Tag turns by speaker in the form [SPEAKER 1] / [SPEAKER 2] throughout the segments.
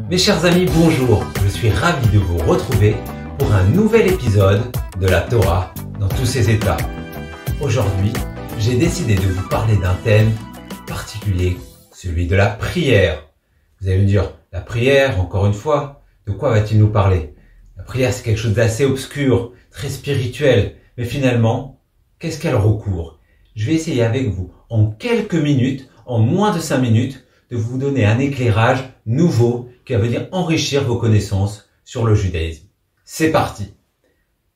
[SPEAKER 1] Mes chers amis, bonjour. Je suis ravi de vous retrouver pour un nouvel épisode de la Torah dans tous ses états. Aujourd'hui, j'ai décidé de vous parler d'un thème particulier, celui de la prière. Vous allez me dire, la prière, encore une fois, de quoi va-t-il nous parler? La prière, c'est quelque chose d'assez obscur, très spirituel, mais finalement, qu'est-ce qu'elle recouvre? Je vais essayer avec vous, en quelques minutes, en moins de 5 minutes, de vous donner un éclairage nouveau qui va venir enrichir vos connaissances sur le judaïsme. C'est parti.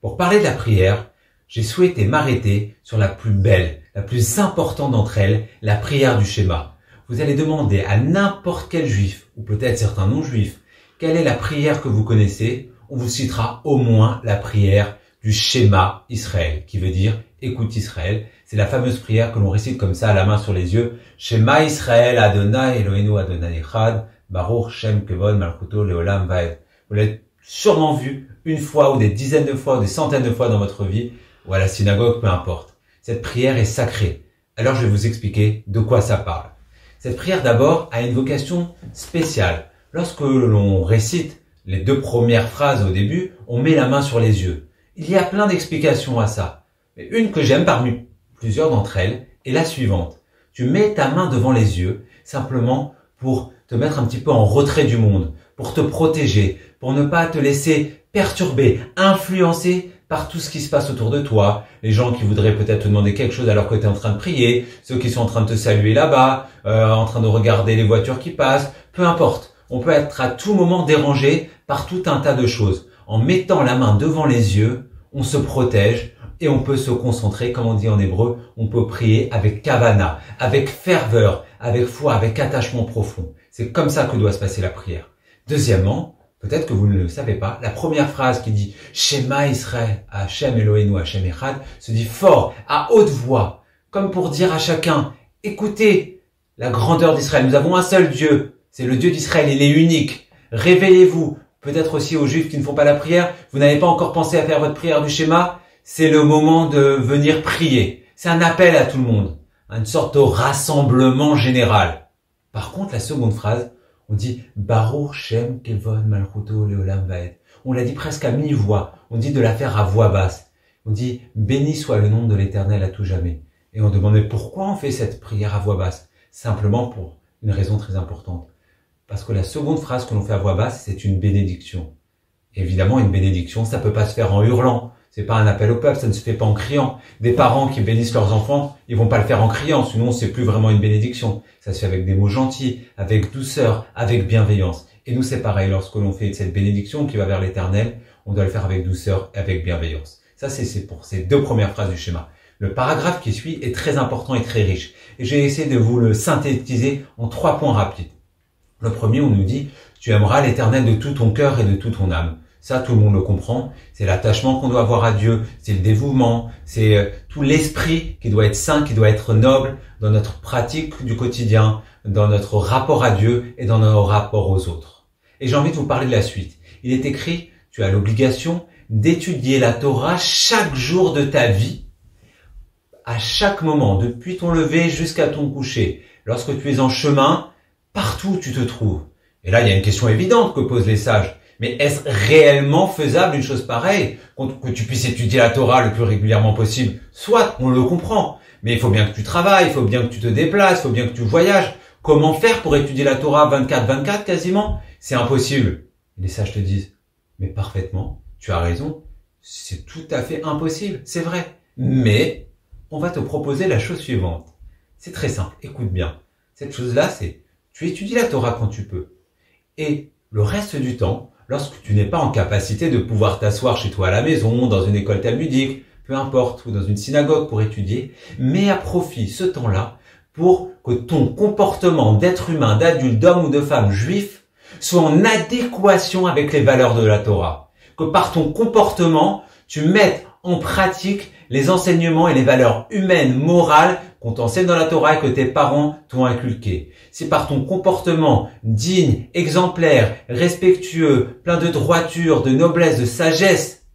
[SPEAKER 1] Pour parler de la prière, j'ai souhaité m'arrêter sur la plus belle, la plus importante d'entre elles, la prière du Shema. Vous allez demander à n'importe quel juif, ou peut-être certains non-juifs, quelle est la prière que vous connaissez. On vous citera au moins la prière du Shema Israël, qui veut dire écoute Israël. C'est la fameuse prière que l'on récite comme ça, à la main sur les yeux. Shema Israël, Adonai Eloheinu Adonai Echad, Baruch Shem Kevod Malchuto Leolam Vaed. Vous l'avez sûrement vu une fois ou des dizaines de fois ou des centaines de fois dans votre vie ou à la synagogue, peu importe. Cette prière est sacrée. Alors je vais vous expliquer de quoi ça parle. Cette prière d'abord a une vocation spéciale. Lorsque l'on récite les 2 premières phrases au début, on met la main sur les yeux. Il y a plein d'explications à ça. Mais une que j'aime parmi plusieurs d'entre elles est la suivante. Tu mets ta main devant les yeux simplement pour te mettre un petit peu en retrait du monde, pour te protéger, pour ne pas te laisser perturber, influencer par tout ce qui se passe autour de toi. Les gens qui voudraient peut-être te demander quelque chose alors que tu es en train de prier, ceux qui sont en train de te saluer là-bas, en train de regarder les voitures qui passent, peu importe. On peut être à tout moment dérangé par tout un tas de choses. En mettant la main devant les yeux, on se protège et on peut se concentrer, comme on dit en hébreu, on peut prier avec kavana, avec ferveur, avec foi, avec attachement profond. C'est comme ça que doit se passer la prière. Deuxièmement, peut-être que vous ne le savez pas, la première phrase qui dit Shema Israël, Hashem Eloheinu Hashem Echad, se dit fort, à haute voix, comme pour dire à chacun, écoutez la grandeur d'Israël, nous avons un seul Dieu, c'est le Dieu d'Israël, il est unique, réveillez-vous. Peut-être aussi aux Juifs qui ne font pas la prière, vous n'avez pas encore pensé à faire votre prière du schéma, c'est le moment de venir prier. C'est un appel à tout le monde, une sorte de rassemblement général. Par contre, la seconde phrase, on dit Baruch Shem Kevod Malchuto Leolam Vaed. On l'a dit presque à mi-voix, on dit de la faire à voix basse. On dit béni soit le nom de l'Éternel à tout jamais. Et on demandait pourquoi on fait cette prière à voix basse. Simplement pour une raison très importante. Parce que la seconde phrase que l'on fait à voix basse, c'est une bénédiction. Évidemment, une bénédiction, ça peut pas se faire en hurlant. C'est pas un appel au peuple, ça ne se fait pas en criant. Des parents qui bénissent leurs enfants, ils vont pas le faire en criant, sinon c'est plus vraiment une bénédiction. Ça se fait avec des mots gentils, avec douceur, avec bienveillance. Et nous, c'est pareil, lorsque l'on fait cette bénédiction qui va vers l'Éternel, on doit le faire avec douceur et avec bienveillance. Ça, c'est pour ces 2 premières phrases du schéma. Le paragraphe qui suit est très important et très riche. Et j'ai essayé de vous le synthétiser en 3 points rapides. Le premier, on nous dit, tu aimeras l'Éternel de tout ton cœur et de toute ton âme. Ça, tout le monde le comprend. C'est l'attachement qu'on doit avoir à Dieu. C'est le dévouement. C'est tout l'esprit qui doit être saint, qui doit être noble dans notre pratique du quotidien, dans notre rapport à Dieu et dans nos rapports aux autres. Et j'ai envie de vous parler de la suite. Il est écrit, tu as l'obligation d'étudier la Torah chaque jour de ta vie, à chaque moment, depuis ton lever jusqu'à ton coucher. Lorsque tu es en chemin, partout où tu te trouves. Et là, il y a une question évidente que posent les sages. Mais est-ce réellement faisable une chose pareille? Que tu puisses étudier la Torah le plus régulièrement possible? Soit, on le comprend. Mais il faut bien que tu travailles, il faut bien que tu te déplaces, il faut bien que tu voyages. Comment faire pour étudier la Torah 24/24 quasiment? C'est impossible. Les sages te disent, mais parfaitement, tu as raison. C'est tout à fait impossible, c'est vrai. Mais, on va te proposer la chose suivante. C'est très simple, écoute bien. Cette chose-là, c'est tu étudies la Torah quand tu peux. Et le reste du temps, lorsque tu n'es pas en capacité de pouvoir t'asseoir chez toi à la maison, dans une école talmudique, peu importe, ou dans une synagogue pour étudier, mets à profit ce temps-là pour que ton comportement d'être humain, d'adulte, d'homme ou de femme juif soit en adéquation avec les valeurs de la Torah. Que par ton comportement, tu mettes en pratique les enseignements et les valeurs humaines, morales qu'on t'enseigne dans la Torah et que tes parents t'ont inculqué. Si par ton comportement digne, exemplaire, respectueux, plein de droiture, de noblesse, de sagesse,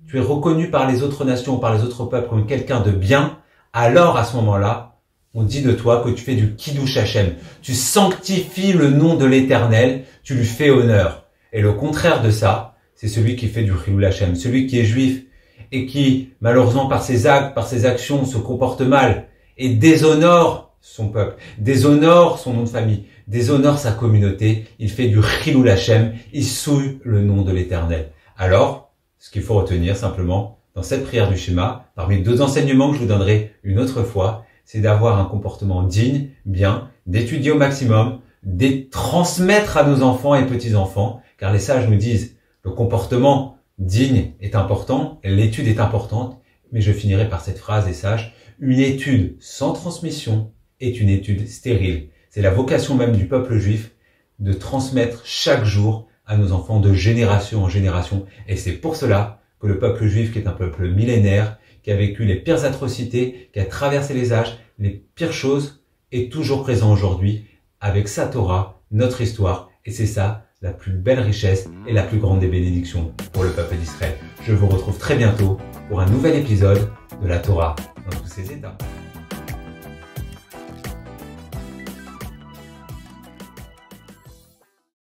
[SPEAKER 1] tu es reconnu par les autres nations, par les autres peuples comme quelqu'un de bien, alors à ce moment-là, on dit de toi que tu fais du Kiddush Hashem. Tu sanctifies le nom de l'Éternel, tu lui fais honneur. Et le contraire de ça, c'est celui qui fait du Chilul Hashem, celui qui est juif et qui, malheureusement par ses actes, par ses actions, se comporte mal et déshonore son peuple, déshonore son nom de famille, déshonore sa communauté. Il fait du Chilul Hashem, il souille le nom de l'Éternel. Alors, ce qu'il faut retenir simplement dans cette prière du Shema, parmi deux enseignements que je vous donnerai une autre fois, c'est d'avoir un comportement digne, bien, d'étudier au maximum, de transmettre à nos enfants et petits-enfants, car les sages nous disent le comportement digne est important, l'étude est importante, mais je finirai par cette phrase des sages, une étude sans transmission est une étude stérile. C'est la vocation même du peuple juif de transmettre chaque jour à nos enfants de génération en génération, et c'est pour cela que le peuple juif, qui est un peuple millénaire, qui a vécu les pires atrocités, qui a traversé les âges, les pires choses, est toujours présent aujourd'hui avec sa Torah, notre histoire. Et c'est ça, la plus belle richesse et la plus grande des bénédictions pour le peuple d'Israël. Je vous retrouve très bientôt pour un nouvel épisode de la Torah dans tous ses états.